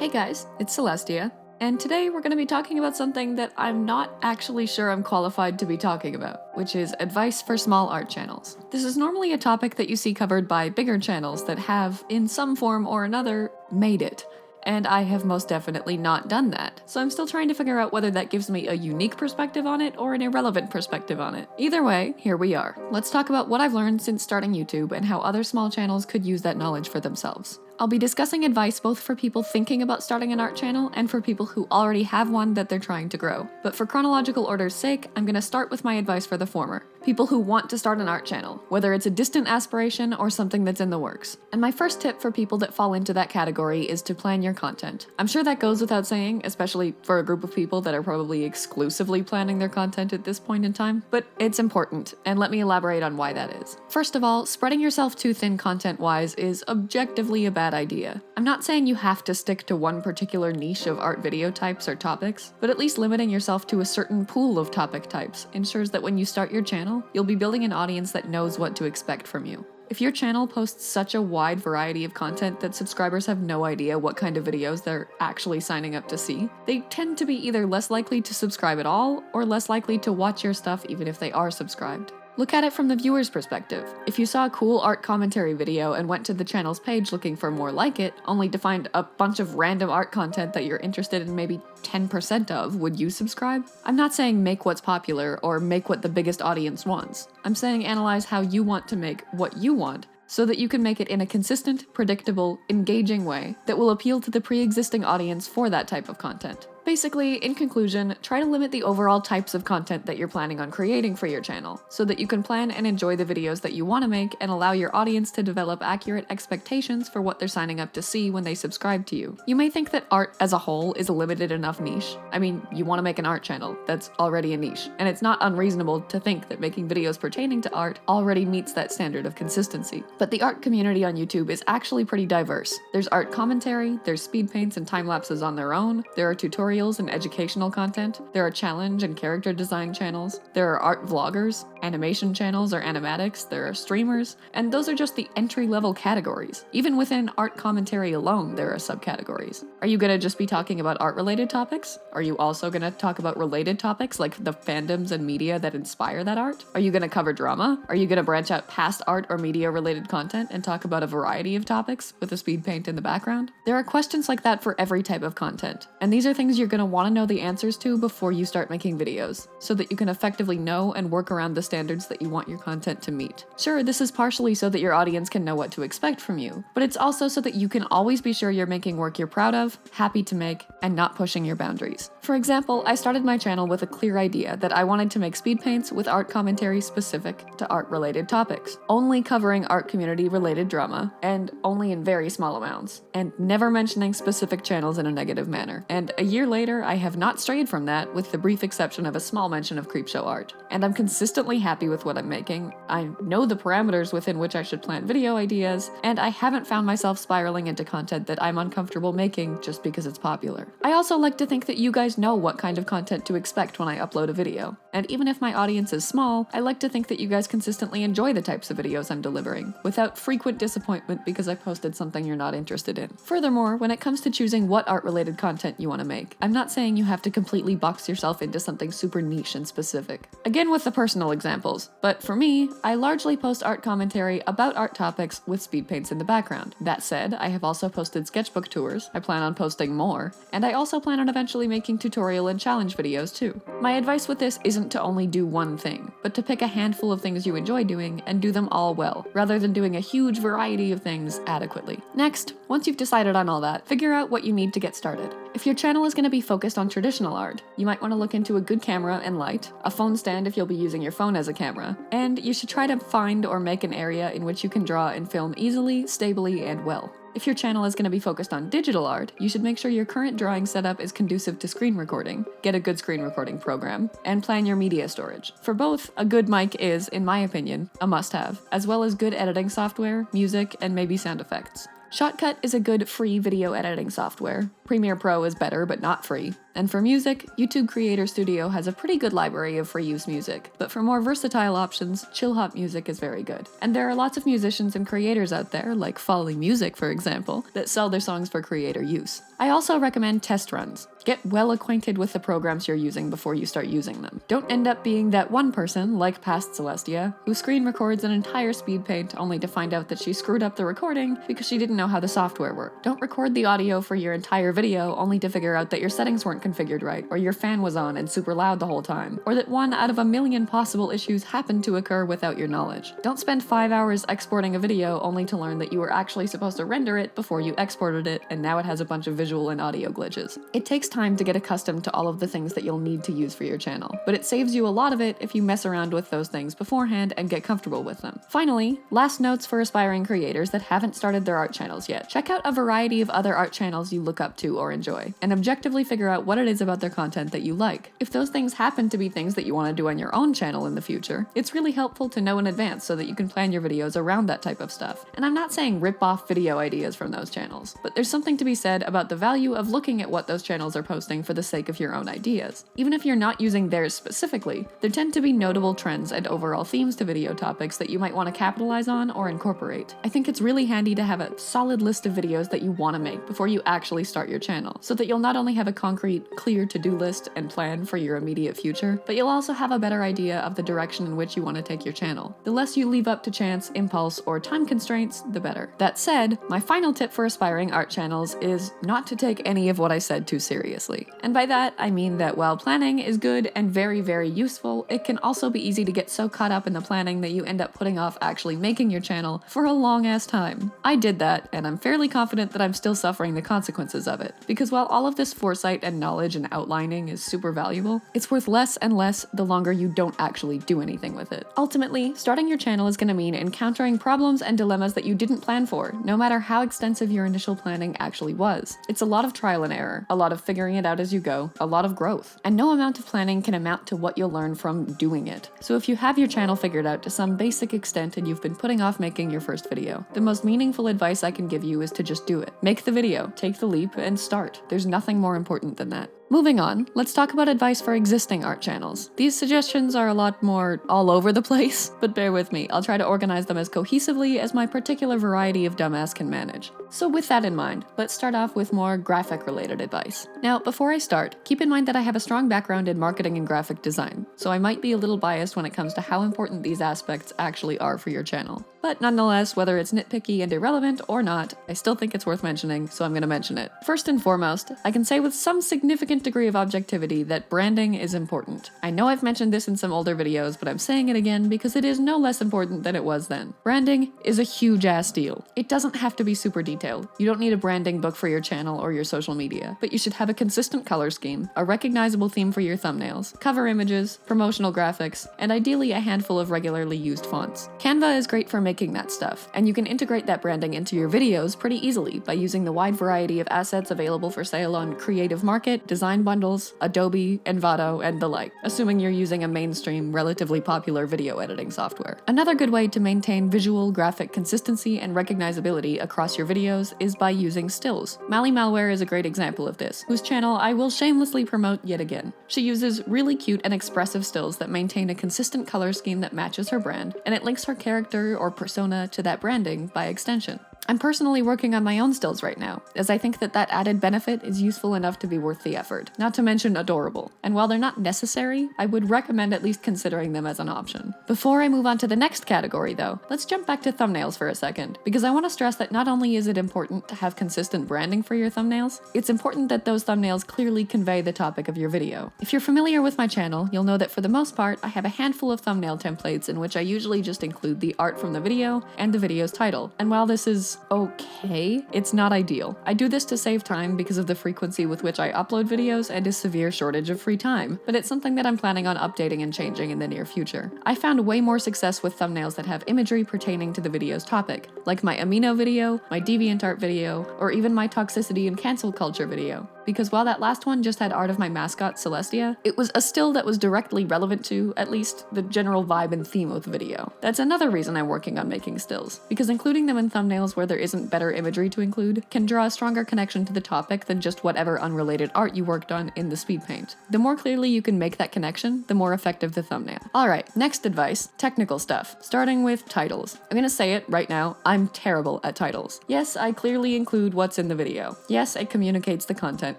Hey guys, it's Celestia, and today we're going to be talking about something that I'm not actually sure I'm qualified to be talking about, which is advice for small art channels. This is normally a topic that you see covered by bigger channels that have, in some form or another, made it. And I have most definitely not done that. So I'm still trying to figure out whether that gives me a unique perspective on it or an irrelevant perspective on it. Either way, here we are. Let's talk about what I've learned since starting YouTube and how other small channels could use that knowledge for themselves. I'll be discussing advice both for people thinking about starting an art channel and for people who already have one that they're trying to grow. But for chronological order's sake, I'm going to start with my advice for the former. People who want to start an art channel, whether it's a distant aspiration or something that's in the works. And my first tip for people that fall into that category is to plan your content. I'm sure that goes without saying, especially for a group of people that are probably exclusively planning their content at this point in time, but it's important, and let me elaborate on why that is. First of all, spreading yourself too thin content-wise is objectively a bad idea. I'm not saying you have to stick to one particular niche of art video types or topics, but at least limiting yourself to a certain pool of topic types ensures that when you start your channel, you'll be building an audience that knows what to expect from you. If your channel posts such a wide variety of content that subscribers have no idea what kind of videos they're actually signing up to see, they tend to be either less likely to subscribe at all or less likely to watch your stuff even if they are subscribed. Look at it from the viewer's perspective. If you saw a cool art commentary video and went to the channel's page looking for more like it, only to find a bunch of random art content that you're interested in maybe 10% of, would you subscribe? I'm not saying make what's popular or make what the biggest audience wants. I'm saying analyze how you want to make what you want, so that you can make it in a consistent, predictable, engaging way that will appeal to the pre-existing audience for that type of content. Basically, in conclusion, try to limit the overall types of content that you're planning on creating for your channel, so that you can plan and enjoy the videos that you want to make and allow your audience to develop accurate expectations for what they're signing up to see when they subscribe to you. You may think that art as a whole is a limited enough niche. I mean, you want to make an art channel, that's already a niche, and it's not unreasonable to think that making videos pertaining to art already meets that standard of consistency. But the art community on YouTube is actually pretty diverse. There's art commentary, there's speed paints and time lapses on their own, there are tutorials and educational content, there are challenge and character design channels, there are art vloggers, animation channels or animatics, there are streamers, and those are just the entry-level categories. Even within art commentary alone, there are subcategories. Are you gonna just be talking about art-related topics? Are you also gonna talk about related topics like the fandoms and media that inspire that art? Are you gonna cover drama? Are you gonna branch out past art or media-related content and talk about a variety of topics with a speed paint in the background? There are questions like that for every type of content, and these are things you're gonna want to know the answers to before you start making videos, so that you can effectively know and work around the standards that you want your content to meet. Sure, this is partially so that your audience can know what to expect from you, but it's also so that you can always be sure you're making work you're proud of, happy to make, and not pushing your boundaries. For example, I started my channel with a clear idea that I wanted to make speed paints with art commentary specific to art-related topics, only covering art community-related drama, and only in very small amounts, and never mentioning specific channels in a negative manner. And a year later, I have not strayed from that, with the brief exception of a small mention of creepshow art. And I'm consistently happy with what I'm making, I know the parameters within which I should plan video ideas, and I haven't found myself spiraling into content that I'm uncomfortable making just because it's popular. I also like to think that you guys know what kind of content to expect when I upload a video. And even if my audience is small, I like to think that you guys consistently enjoy the types of videos I'm delivering, without frequent disappointment because I posted something you're not interested in. Furthermore, when it comes to choosing what art-related content you want to make, I'm not saying you have to completely box yourself into something super niche and specific. Again with the personal examples, but for me, I largely post art commentary about art topics with speed paints in the background. That said, I have also posted sketchbook tours, I plan on posting more, and I also plan on eventually making tutorial and challenge videos too. My advice with this isn't to only do one thing, but to pick a handful of things you enjoy doing and do them all well, rather than doing a huge variety of things adequately. Next, once you've decided on all that, figure out what you need to get started. If your channel is going to be focused on traditional art, you might want to look into a good camera and light, a phone stand if you'll be using your phone as a camera, and you should try to find or make an area in which you can draw and film easily, stably, and well. If your channel is going to be focused on digital art, you should make sure your current drawing setup is conducive to screen recording, get a good screen recording program, and plan your media storage. For both, a good mic is, in my opinion, a must-have, as well as good editing software, music, and maybe sound effects. Shotcut is a good free video editing software. Premiere Pro is better but not free. And for music, YouTube Creator Studio has a pretty good library of free use music, but for more versatile options, chill hop music is very good. And there are lots of musicians and creators out there, like Folly Music for example, that sell their songs for creator use. I also recommend test runs. Get well acquainted with the programs you're using before you start using them. Don't end up being that one person, like past Celestia, who screen records an entire SPEEDPAINT only to find out that she screwed up the recording because she didn't know how the software worked. Don't record the audio for your entire video only to figure out that your settings weren't configured right, or your fan was on and super loud the whole time, or that one out of a million possible issues happened to occur without your knowledge. Don't spend 5 hours exporting a video only to learn that you were actually supposed to render it before you exported it and now it has a bunch of visual and audio glitches. It takes time to get accustomed to all of the things that you'll need to use for your channel, but it saves you a lot of it if you mess around with those things beforehand and get comfortable with them. Finally, last notes for aspiring creators that haven't started their art channels yet. Check out a variety of other art channels you look up to or enjoy, and objectively figure out what it is about their content that you like. If those things happen to be things that you want to do on your own channel in the future, it's really helpful to know in advance so that you can plan your videos around that type of stuff. And I'm not saying rip off video ideas from those channels, but there's something to be said about the value of looking at what those channels are posting for the sake of your own ideas. Even if you're not using theirs specifically, there tend to be notable trends and overall themes to video topics that you might want to capitalize on or incorporate. I think it's really handy to have a solid list of videos that you want to make before you actually start your channel, so that you'll not only have a concrete, clear to-do list and plan for your immediate future, but you'll also have a better idea of the direction in which you want to take your channel. The less you leave up to chance, impulse, or time constraints, the better. That said, my final tip for aspiring art channels is not to take any of what I said too seriously. And by that, I mean that while planning is good and very, very useful, it can also be easy to get so caught up in the planning that you end up putting off actually making your channel for a long ass time. I did that, and I'm fairly confident that I'm still suffering the consequences of it, because while all of this foresight and knowledge and outlining is super valuable, it's worth less and less the longer you don't actually do anything with it. Ultimately, starting your channel is going to mean encountering problems and dilemmas that you didn't plan for, no matter how extensive your initial planning actually was. It's a lot of trial and error, a lot of figuring it out as you go, a lot of growth, and no amount of planning can amount to what you'll learn from doing it. So if you have your channel figured out to some basic extent and you've been putting off making your first video, the most meaningful advice I can give you is to just do it. Make the video, take the leap, and start. There's nothing more important than that. Moving on, let's talk about advice for existing art channels. These suggestions are a lot more all over the place, but bear with me, I'll try to organize them as cohesively as my particular variety of dumbass can manage. So with that in mind, let's start off with more graphic-related advice. Now, before I start, keep in mind that I have a strong background in marketing and graphic design, so I might be a little biased when it comes to how important these aspects actually are for your channel. But nonetheless, whether it's nitpicky and irrelevant or not, I still think it's worth mentioning, so I'm going to mention it. First and foremost, I can say with some significant degree of objectivity that branding is important. I know I've mentioned this in some older videos, but I'm saying it again because it is no less important than it was then. Branding is a huge ass deal. It doesn't have to be super detailed. You don't need a branding book for your channel or your social media, but you should have a consistent color scheme, a recognizable theme for your thumbnails, cover images, promotional graphics, and ideally a handful of regularly used fonts. Canva is great for making that stuff, and you can integrate that branding into your videos pretty easily by using the wide variety of assets available for sale on Creative Market, Design Bundles, Adobe, Envato, and the like, assuming you're using a mainstream, relatively popular video editing software. Another good way to maintain visual graphic consistency and recognizability across your videos is by using stills. Mally Malware is a great example of this, whose channel I will shamelessly promote yet again. She uses really cute and expressive stills that maintain a consistent color scheme that matches her brand, and it links her character or persona to that branding by extension. I'm personally working on my own stills right now, as I think that added benefit is useful enough to be worth the effort, not to mention adorable. And while they're not necessary, I would recommend at least considering them as an option. Before I move on to the next category though, let's jump back to thumbnails for a second, because I want to stress that not only is it important to have consistent branding for your thumbnails, it's important that those thumbnails clearly convey the topic of your video. If you're familiar with my channel, you'll know that for the most part, I have a handful of thumbnail templates in which I usually just include the art from the video and the video's title. And while this is okay, it's not ideal. I do this to save time because of the frequency with which I upload videos and a severe shortage of free time, but it's something that I'm planning on updating and changing in the near future. I found way more success with thumbnails that have imagery pertaining to the video's topic, like my Amino video, my DeviantArt video, or even my toxicity and cancel culture video. Because while that last one just had art of my mascot, Celestia, it was a still that was directly relevant to, at least, the general vibe and theme of the video. That's another reason I'm working on making stills, because including them in thumbnails where there isn't better imagery to include can draw a stronger connection to the topic than just whatever unrelated art you worked on in the speed paint. The more clearly you can make that connection, the more effective the thumbnail. Alright, next advice, technical stuff, starting with titles. I'm gonna say it right now, I'm terrible at titles. Yes, I clearly include what's in the video. Yes, it communicates the content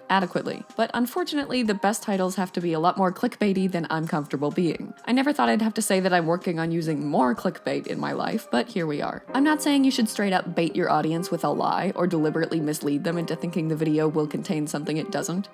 adequately. But unfortunately, the best titles have to be a lot more clickbaity than I'm comfortable being. I never thought I'd have to say that I'm working on using more clickbait in my life, but here we are. I'm not saying you should straight up bait your audience with a lie or deliberately mislead them into thinking the video will contain something it doesn't.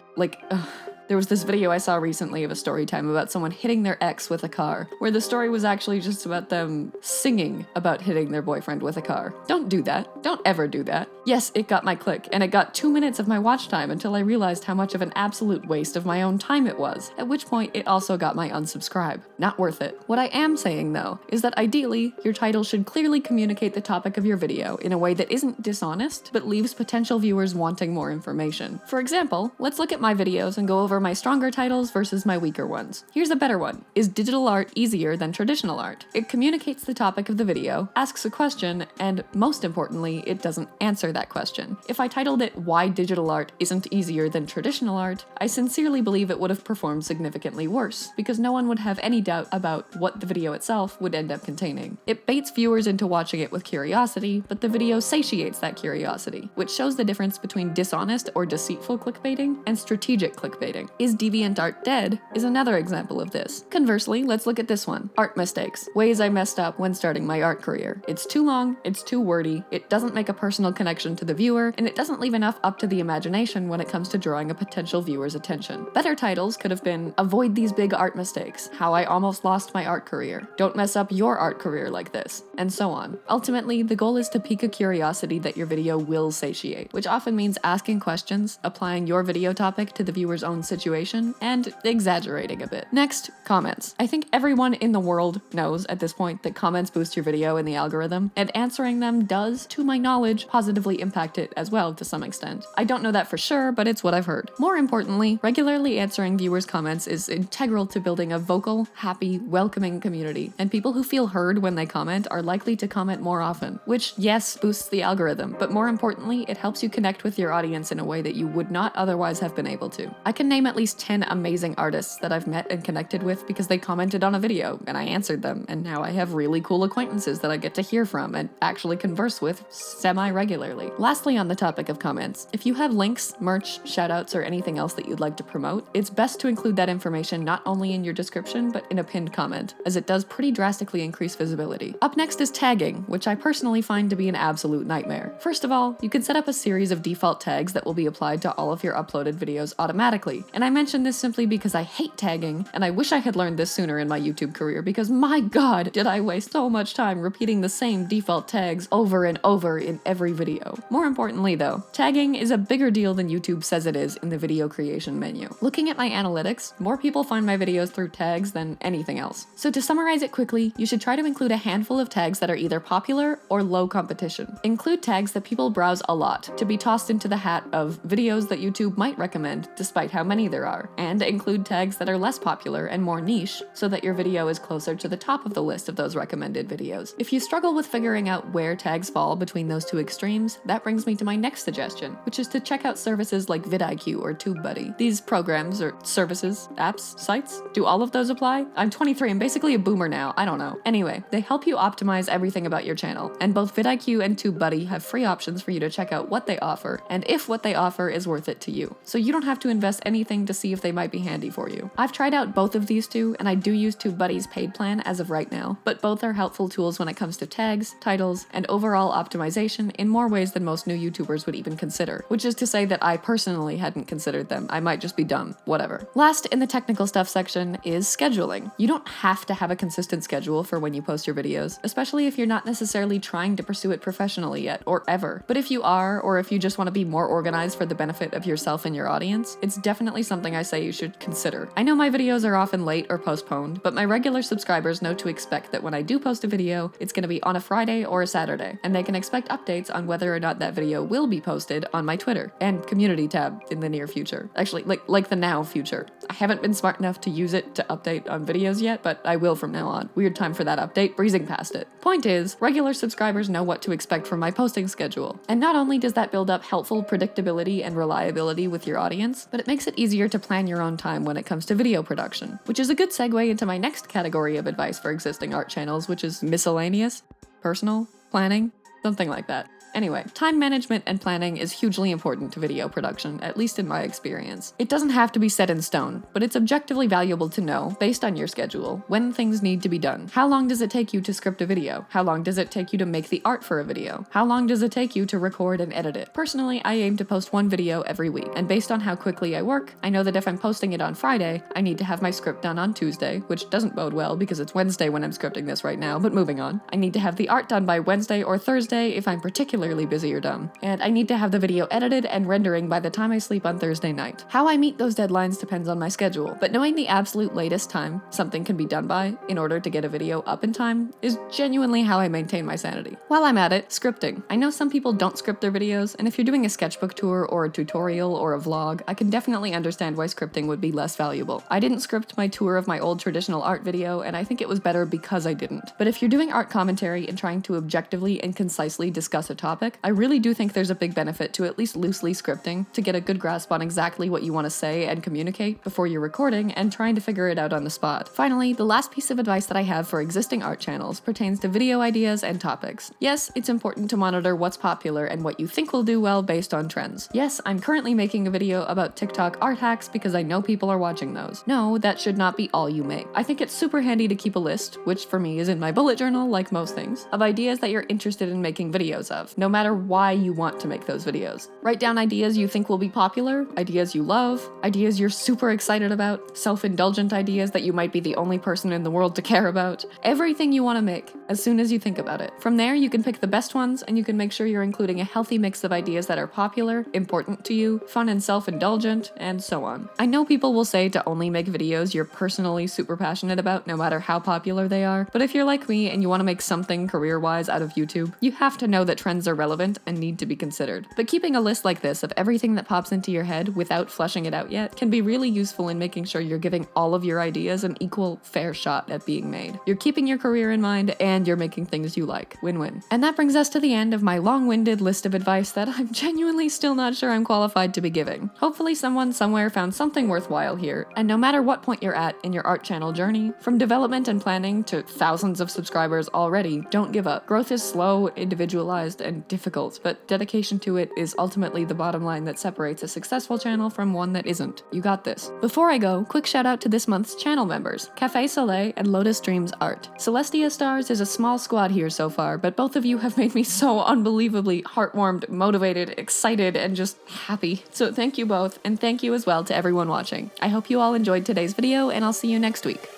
There was this video I saw recently of a story time about someone hitting their ex with a car, where the story was actually just about them singing about hitting their boyfriend with a car. Don't do that. Don't ever do that. Yes, it got my click, and it got 2 minutes of my watch time until I realized how much of an absolute waste of my own time it was, at which point it also got my unsubscribe. Not worth it. What I am saying, though, is that ideally, your title should clearly communicate the topic of your video in a way that isn't dishonest, but leaves potential viewers wanting more information. For example, let's look at my videos and go over my stronger titles versus my weaker ones. Here's a better one. Is digital art easier than traditional art? It communicates the topic of the video, asks a question, and most importantly, it doesn't answer that question. If I titled it Why Digital Art Isn't Easier Than Traditional Art, I sincerely believe it would have performed significantly worse, because no one would have any doubt about what the video itself would end up containing. It baits viewers into watching it with curiosity, but the video satiates that curiosity, which shows the difference between dishonest or deceitful clickbaiting and strategic clickbaiting. Is DeviantArt dead? Is another example of this. Conversely, let's look at this one. Art mistakes. Ways I messed up when starting my art career. It's too long, it's too wordy, it doesn't make a personal connection to the viewer, and it doesn't leave enough up to the imagination when it comes to drawing a potential viewer's attention. Better titles could have been Avoid These Big Art Mistakes, How I Almost Lost My Art Career, Don't Mess Up Your Art Career Like This, and so on. Ultimately, the goal is to pique a curiosity that your video will satiate, which often means asking questions, applying your video topic to the viewer's own situation, and exaggerating a bit. Next, comments. I think everyone in the world knows at this point that comments boost your video in the algorithm, and answering them does, to my knowledge, positively impact it as well to some extent. I don't know that for sure, but it's what I've heard. More importantly, regularly answering viewers' comments is integral to building a vocal, happy, welcoming community, and people who feel heard when they comment are likely to comment more often, which, yes, boosts the algorithm, but more importantly, it helps you connect with your audience in a way that you would not otherwise have been able to. I can name at least 10 amazing artists that I've met and connected with because they commented on a video and I answered them, and now I have really cool acquaintances that I get to hear from and actually converse with semi-regularly. Lastly, on the topic of comments, if you have links, merch, shoutouts, or anything else that you'd like to promote, it's best to include that information not only in your description but in a pinned comment, as it does pretty drastically increase visibility. Up next is tagging, which I personally find to be an absolute nightmare. First of all, you can set up a series of default tags that will be applied to all of your uploaded videos automatically, and I mention this simply because I hate tagging, and I wish I had learned this sooner in my YouTube career because my god, did I waste so much time repeating the same default tags over and over in every video. More importantly though, tagging is a bigger deal than YouTube says it is in the video creation menu. Looking at my analytics, more people find my videos through tags than anything else. So to summarize it quickly, you should try to include a handful of tags that are either popular or low competition. Include tags that people browse a lot, to be tossed into the hat of videos that YouTube might recommend despite how many there are, and include tags that are less popular and more niche so that your video is closer to the top of the list of those recommended videos. If you struggle with figuring out where tags fall between those two extremes, that brings me to my next suggestion, which is to check out services like vidIQ or TubeBuddy. These programs or services, apps, sites, do all of those apply? I'm 23, I'm basically a boomer now, I don't know. Anyway, they help you optimize everything about your channel, and both vidIQ and TubeBuddy have free options for you to check out what they offer, and if what they offer is worth it to you. So you don't have to invest anything to see if they might be handy for you. I've tried out both of these two, and I do use TubeBuddy's paid plan as of right now, but both are helpful tools when it comes to tags, titles, and overall optimization in more ways than most new YouTubers would even consider, which is to say that I personally hadn't considered them. I might just be dumb, whatever. Last in the technical stuff section is scheduling. You don't have to have a consistent schedule for when you post your videos, especially if you're not necessarily trying to pursue it professionally yet, or ever. But if you are, or if you just want to be more organized for the benefit of yourself and your audience, it's definitely something I say you should consider. I know my videos are often late or postponed, but my regular subscribers know to expect that when I do post a video, it's going to be on a Friday or a Saturday, and they can expect updates on whether or not that video will be posted on my Twitter and community tab in the near future. Actually, like the now future. I haven't been smart enough to use it to update on videos yet, but I will from now on. Weird time for that update, breezing past it. Point is, regular subscribers know what to expect from my posting schedule. And not only does that build up helpful predictability and reliability with your audience, but it makes it easier to plan your own time when it comes to video production, which is a good segue into my next category of advice for existing art channels, which is miscellaneous, personal, planning, something like that. Anyway, time management and planning is hugely important to video production, at least in my experience. It doesn't have to be set in stone, but it's objectively valuable to know, based on your schedule, when things need to be done. How long does it take you to script a video? How long does it take you to make the art for a video? How long does it take you to record and edit it? Personally, I aim to post one video every week, and based on how quickly I work, I know that if I'm posting it on Friday, I need to have my script done on Tuesday, which doesn't bode well because it's Wednesday when I'm scripting this right now, but moving on. I need to have the art done by Wednesday or Thursday if I'm particularly busy or dumb, and I need to have the video edited and rendering by the time I sleep on Thursday night. How I meet those deadlines depends on my schedule, but knowing the absolute latest time something can be done by in order to get a video up in time is genuinely how I maintain my sanity. While I'm at it, scripting. I know some people don't script their videos, and if you're doing a sketchbook tour or a tutorial or a vlog, I can definitely understand why scripting would be less valuable. I didn't script my tour of my old traditional art video, and I think it was better because I didn't. But if you're doing art commentary and trying to objectively and concisely discuss a topic, I really do think there's a big benefit to at least loosely scripting to get a good grasp on exactly what you want to say and communicate before you're recording and trying to figure it out on the spot. Finally, the last piece of advice that I have for existing art channels pertains to video ideas and topics. Yes, it's important to monitor what's popular and what you think will do well based on trends. Yes, I'm currently making a video about TikTok art hacks because I know people are watching those. No, that should not be all you make. I think it's super handy to keep a list, which for me is in my bullet journal like most things, of ideas that you're interested in making videos of, no matter why you want to make those videos. Write down ideas you think will be popular, ideas you love, ideas you're super excited about, self-indulgent ideas that you might be the only person in the world to care about. Everything you want to make, as soon as you think about it. From there, you can pick the best ones, and you can make sure you're including a healthy mix of ideas that are popular, important to you, fun and self-indulgent, and so on. I know people will say to only make videos you're personally super passionate about, no matter how popular they are, but if you're like me and you want to make something career-wise out of YouTube, you have to know that trends are relevant and need to be considered. But keeping a list like this of everything that pops into your head without fleshing it out yet can be really useful in making sure you're giving all of your ideas an equal, fair shot at being made. You're keeping your career in mind and you're making things you like. Win-win. And that brings us to the end of my long-winded list of advice that I'm genuinely still not sure I'm qualified to be giving. Hopefully someone somewhere found something worthwhile here, and no matter what point you're at in your art channel journey, from development and planning to thousands of subscribers already, don't give up. Growth is slow, individualized, and difficult, but dedication to it is ultimately the bottom line that separates a successful channel from one that isn't. You got this. Before I go, quick shout out to this month's channel members, Cafe Soleil and Lotus Dreams Art. Celestia Stars is a small squad here so far, but both of you have made me so unbelievably heartwarmed, motivated, excited, and just happy. So thank you both, and thank you as well to everyone watching. I hope you all enjoyed today's video, and I'll see you next week.